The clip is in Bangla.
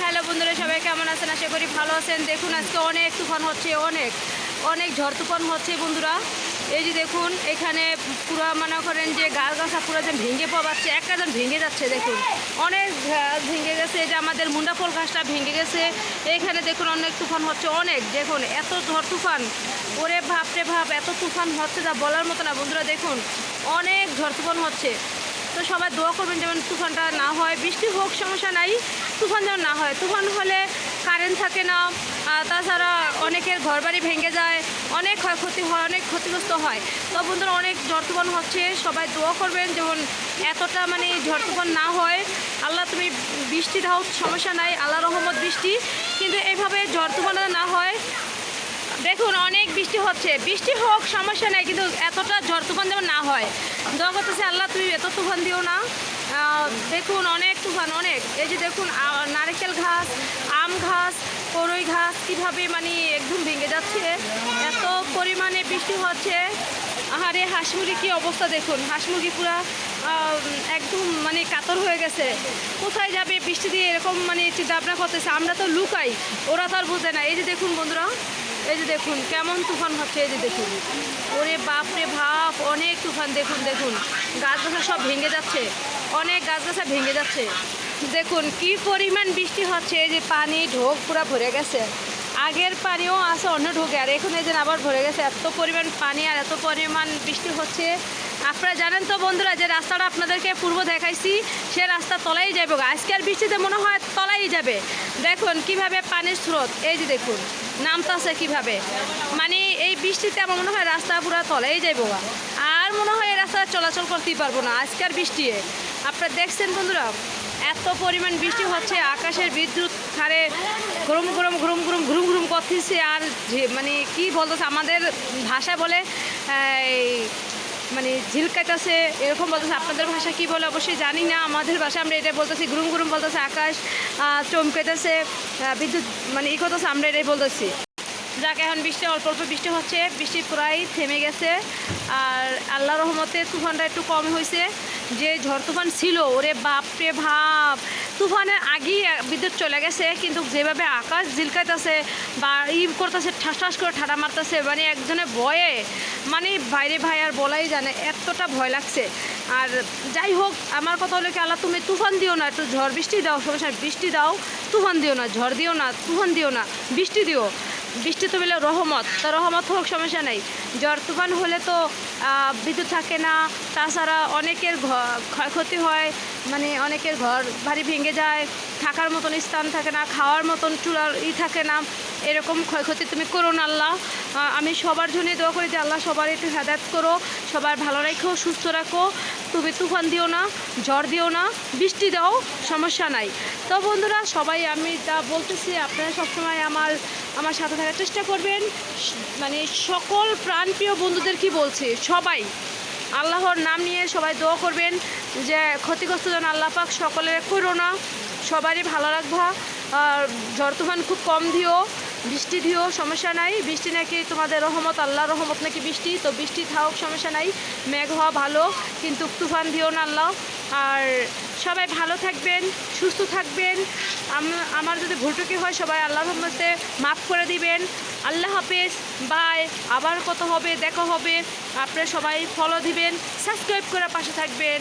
হ্যালো বন্ধুরা, সবাই কেমন আছেন? আশা করি ভালো আছেন। দেখুন আজকে অনেক তুফান হচ্ছে, অনেক অনেক ঝড় তুফান হচ্ছে বন্ধুরা। এই যে দেখুন এখানে পুরো মনে করেন যে গাছ গাছা পুরো যে ভেঙে পড়াচ্ছে, একটা জন ভেঙে যাচ্ছে। দেখুন অনেক ভেঙে গেছে, এই যে আমাদের মুন্ডাফল গাছটা ভেঙে গেছে। এইখানে দেখুন অনেক তুফান হচ্ছে, অনেক। দেখুন এত ঝড় তুফান, ওরে ভাবরে ভাব, এত তুফান হচ্ছে যা বলার মতো না বন্ধুরা। দেখুন অনেক ঝড় তুফান হচ্ছে। তো সবাই দোয়া করবেন যেমন তুফানটা না হয়, বৃষ্টি হোক সমস্যা নাই, তুফান যেমন না হয়। তুফান হলে কারেন্ট থাকে না, তাছাড়া অনেকের ঘরবাড়ি ভেঙে যায়, অনেক ক্ষয়ক্ষতি হয়, অনেক ক্ষতিগ্রস্ত হয়। তো বন্ধুরা অনেক ঝড় তুফান হচ্ছে, সবাই দোয়া করবেন যেমন এতটা মানে ঝড় তুফান না হয়। আল্লাহ তুমি বৃষ্টি দাও, সমস্যা নাই, আল্লাহ রহমত বৃষ্টি, কিন্তু এইভাবে ঝড় তুফান না হয়। দেখুন অনেক বৃষ্টি হচ্ছে, বৃষ্টি হোক সমস্যা নেই, কিন্তু এতটা ঝড় তুফান যেমন না হয়। দোয়া করতেছে আল্লাহ তুমি এত তুফান দিও না। দেখুন অনেক তুফান, অনেক। এই যে দেখুন নারকেল গাছ, আম গাছ, করই গাছ কীভাবে মানে একদম ভেঙে যাচ্ছে, এত পরিমাণে বৃষ্টি হচ্ছে। আরে হাঁস মুরগি কী অবস্থা দেখুন, হাঁস মুরগি পুরা একদম মানে কাতর হয়ে গেছে। কোথায় যাবে বৃষ্টি দিয়ে এরকম মানে চিন্তাভাবনা করতেছে। আমরা তো লুকাই, ওরা তো আর বোঝে না। এই যে দেখুন বন্ধুরা, এই যে দেখুন কেমন তুফান হচ্ছে। এই যে দেখুন, ওরে বাপরে ভাপ, অনেক তুফান। দেখুন দেখুন গাছগাছা সব ভেঙে যাচ্ছে, অনেক গাছগাছা ভেঙে যাচ্ছে। দেখুন কি পরিমাণ বৃষ্টি হচ্ছে। এই যে পানি ঢোক পুরো ভরে গেছে, আগের পানিও আছে অন্য ঢোকে, আর এখন এই যে আবার ভরে গেছে। এত পরিমাণ পানি আর এত পরিমাণ বৃষ্টি হচ্ছে। আপনারা জানেন তো বন্ধুরা যে রাস্তাটা আপনাদেরকে পূর্ব দেখাইছি, সে রাস্তা তলাই যাবে, আজকের বৃষ্টিতে মনে হয় তলাই যাবে। দেখুন কিভাবে পানির স্রোত, এই যে দেখুন নামতাছে কিভাবে, মানে এই বৃষ্টিতে আমার মনে হয় রাস্তা পুরো তলাই যাইব, আর মনে হয় এই রাস্তা চলাচল করতেই পারবো না আজকের বৃষ্টি। আপনারা দেখছেন বন্ধুরা এত পরিমাণ বৃষ্টি হচ্ছে, আকাশের বিদ্যুৎ খারে গরম গরম গরম গরম ঘুরুম ঘুরুম করতেছে। আর মানে কি বলতেছে, আমাদের ভাষায় বলে মানে ঝিলকাইতেছে, এরকম বলতেছে। আপনাদের ভাষা কি বলে অবশ্যই জানি না, আমাদের ভাষা আমরা এটা বলতেছি, গুরুম গুরুম বলতেছে, আকাশ চমকাইতেছে, বিদ্যুৎ মানে ই করতেছে, আমরা এটাই বলতেছি। যাকে এখন বৃষ্টি অল্প অল্প বৃষ্টি হচ্ছে, বৃষ্টি প্রায় থেমে গেছে। আর আল্লাহ রহমতে তুফানটা একটু কম হয়েছে। যে ঝড় তুফান ছিল, ওরে বাপরে ভাব, তুফানের আগেই বিদ্যুৎ চলে গেছে, কিন্তু যেভাবে আকাশ ঝিলকাইতেছে বা করতেছে, ঠাস ঠাস করে ঠাডা মারতেছে, মানে একজনের ভয়ে মানে বাইরে ভাই আর বলাই জানে, এতটা ভয় লাগছে। আর যাই হোক, আমার কথা হলো কি, আল্লাহ তুমি তুফান দিও না, একটু ঝড় বৃষ্টি দাও, সমস্যা বৃষ্টি দাও, তুফান দিও না, ঝড় দিও না, তুফান দিও না, বৃষ্টি দিও। বৃষ্টি তো বলে রহমত, তা রহমত হোক সমস্যা নেই। ঝড় তুফান হলে তো বিদ্যুৎ থাকে না, তাছাড়া অনেকের ক্ষয়ক্ষতি হয়, মানে অনেকের ঘর বাড়ি ভেঙে যায়, থাকার মতন স্থান থাকে না, খাওয়ার মতন চুলার থাকে না, এরকম ক্ষয়ক্ষতি তুমি করো না আল্লাহ। আমি সবার জন্যই দোয়া করি যে আল্লাহ সবার একটু হেদায়েত করো, সবার ভালো রাখো, সুস্থ রাখো। তুমি তুফান দিও না, ঝড় দিও না, বৃষ্টি দাও, সমস্যা নাই। তো বন্ধুরা সবাই আমি যা বলতেছি আপনারা সবসময় আমার সাথে থাকার চেষ্টা করবেন। মানে সকল প্রাণপ্রিয় বন্ধুদের কি বলছি, সবাই আল্লাহর নাম নিয়ে সবাই দোয়া করবেন যে ক্ষতিগ্রস্ত যেন আল্লাহ পাক সকলের করো না, সবারই ভালো রাখবা। আর ঝড় তুফান খুব কম দিও, বৃষ্টি দিও, সমস্যা নাই। বৃষ্টি নাকি তোমাদের রহমত, আল্লাহ রহমত নাকি বৃষ্টি, তো বৃষ্টি থাক সমস্যা নাই, মেঘ হওয়া ভালো, কিন্তু তুফান দিও না আল্লাহ। আর সবাই ভালো থাকবেন, সুস্থ থাকবেন। আমার যদি ভুলটুকি হয় সবাই আল্লাহর রহমতে মাফ করে দিবেন। আল্লাহ হাফেজ, বাই। আবার কথা হবে, দেখা হবে। আপনারা সবাই ফলো দিবেন, সাবস্ক্রাইব করে পাশে থাকবেন।